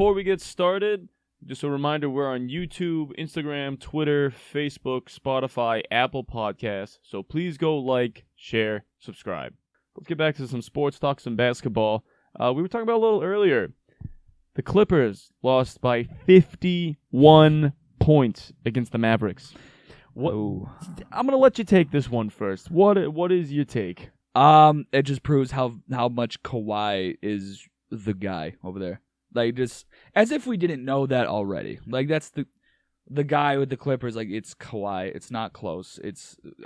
before we get started, just a reminder, we're on YouTube, Instagram, Twitter, Facebook, Spotify, Apple Podcasts. So please go like, share, subscribe. Let's get back to some sports talk, some basketball. We were talking about a little earlier. The Clippers lost by 51 points against the Mavericks. I'm going to let you take this one first. What is your take? It just proves how much Kawhi is the guy over there. Like, just as if we didn't know that already. Like, that's the guy with the Clippers. Like, it's Kawhi. It's not close.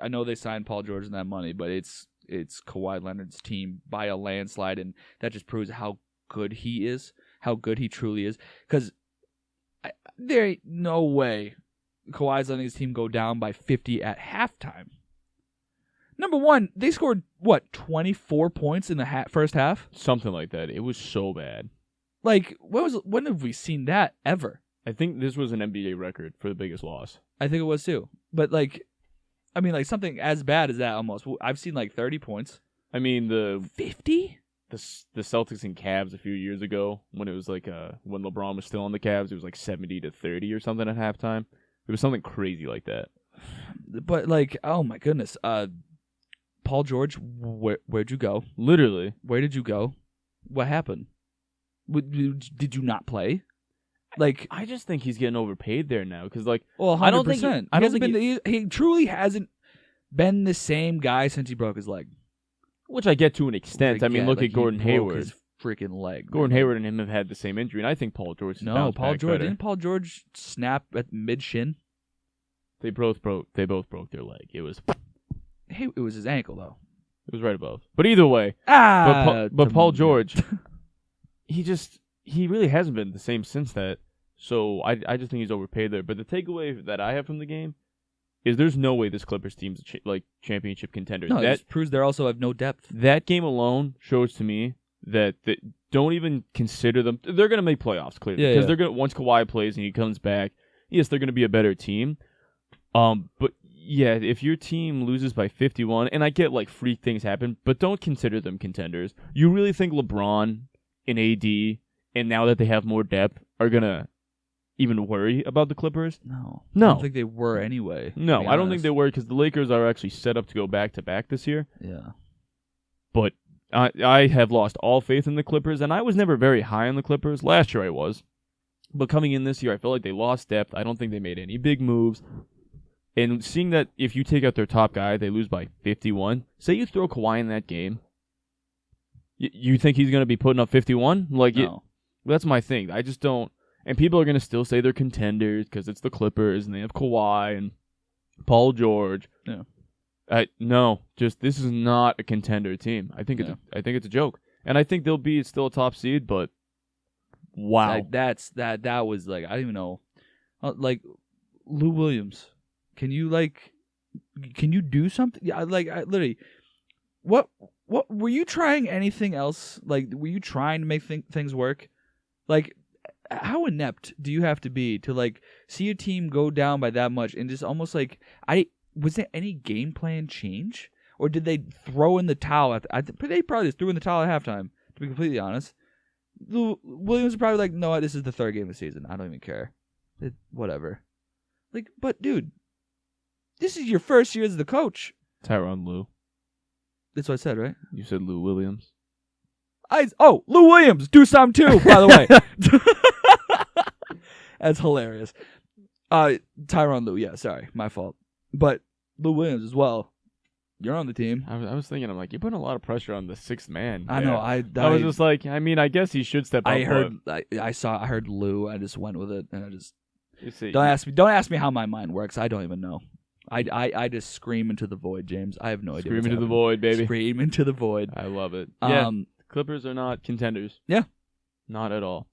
I know they signed Paul George and that money, but it's Kawhi Leonard's team by a landslide, and that just proves how good he is, how good he truly is. Because there ain't no way Kawhi's letting his team go down by 50 at halftime. Number one, they scored, 24 points in the first half? Something like that. It was so bad. Like, when have we seen that ever? I think this was an NBA record for the biggest loss. I think it was too. But, something as bad as that almost. I've seen, 30 points. I mean, 50? The Celtics and Cavs a few years ago, when it was when LeBron was still on the Cavs, it was 70-30 or something at halftime. It was something crazy like that. But, oh my goodness. Paul George, where'd you go? Literally. Where did you go? What happened? Did you not play? I just think he's getting overpaid there now because, 100%. I don't think he truly hasn't been the same guy since he broke his leg. Which I get to an extent. I mean, look at Gordon Hayward. His freaking leg. Gordon Hayward and him have had the same injury, and I think Paul George. Didn't Paul George snap at mid shin? They both broke their leg. It was his ankle though. It was right above. But either way, but Paul George, he really hasn't been the same since that. So I just think he's overpaid there. But the takeaway that I have from the game is there's no way this Clippers team's championship contenders. No, that proves they also have no depth. That game alone shows to me that don't even consider them. They're going to make playoffs clearly because they're going once Kawhi plays and he comes back. Yes, they're going to be a better team. But yeah, if your team loses by 51, and I get freak things happen, but don't consider them contenders. You really think LeBron and AD, and now that they have more depth, are gonna even worry about the Clippers? No. I don't think they were anyway. No, I don't think they were because the Lakers are actually set up to go back-to-back this year. Yeah. But I have lost all faith in the Clippers, and I was never very high on the Clippers. Last year I was. But coming in this year, I feel like they lost depth. I don't think they made any big moves. And seeing that if you take out their top guy, they lose by 51. Say you throw Kawhi in that game. You think he's going to be putting up 51? No. That's my thing. I just don't. And people are going to still say they're contenders because it's the Clippers and they have Kawhi and Paul George. Yeah. No, just this is not a contender team. I think it's a joke. And I think they'll be still a top seed, but wow. That was I don't even know. Lou Williams. Can you do something? Yeah, I literally. What were you trying anything else? Were you trying to make things work? How inept do you have to be to see your team go down by that much and just almost was there any game plan change or did they throw in the towel? They probably just threw in the towel at halftime. To be completely honest, Williams was probably no, this is the third game of the season. I don't even care. Whatever. But dude. This is your first year as the coach. Tyronn Lue. That's what I said, right? You said Lou Williams. Lou Williams, do some too, by the way. That's hilarious. Tyronn Lue, yeah, sorry, my fault. But Lou Williams as well. You're on the team. I was thinking, I'm you're putting a lot of pressure on the sixth man. I know. I was just I guess he should step up. I heard Lou. I just went with it, and I just. Don't ask me how my mind works. I don't even know. I just scream into the void, James. I have no idea. Scream into the void, baby. Scream into the void. I love it. Yeah, Clippers are not contenders. Yeah. Not at all.